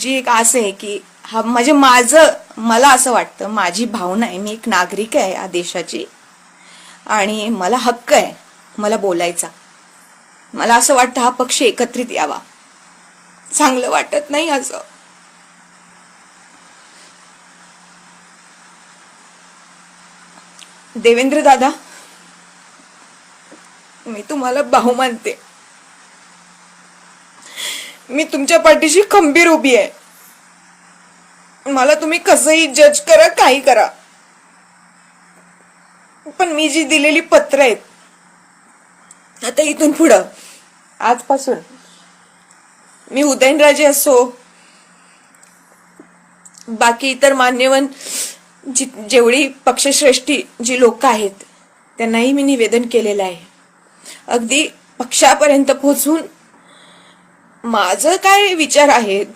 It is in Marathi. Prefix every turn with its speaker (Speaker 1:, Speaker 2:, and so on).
Speaker 1: जी एक आस आहे की हा म्हणजे मला असं वाटतं, माझी भावना आहे, मी एक नागरिक आहे या देशाची आणि मला हक्क आहे मला बोलायचा. मला असं वाटतं हा पक्ष एकत्रित यावा. चांगलं वाटत नाही असं. देवेंद्र दादा, मी तुम्हाला भाऊ मानते. मी तुमच्या पाठीशी खंबीर उभी आहे. मला तुम्ही कसंही जज करा, काही करा, पण मी जी दिलेली पत्र आहेत आता इथून पुढं आजपासून मी उदयनराजे असो, बाकी इतर मान्यवन जेवढी पक्षश्रेष्ठी जी लोक आहेत त्यांनाही मी निवेदन केलेलं आहे. अगदी पक्षापर्यंत पोहोचून माझं काय विचार आहेत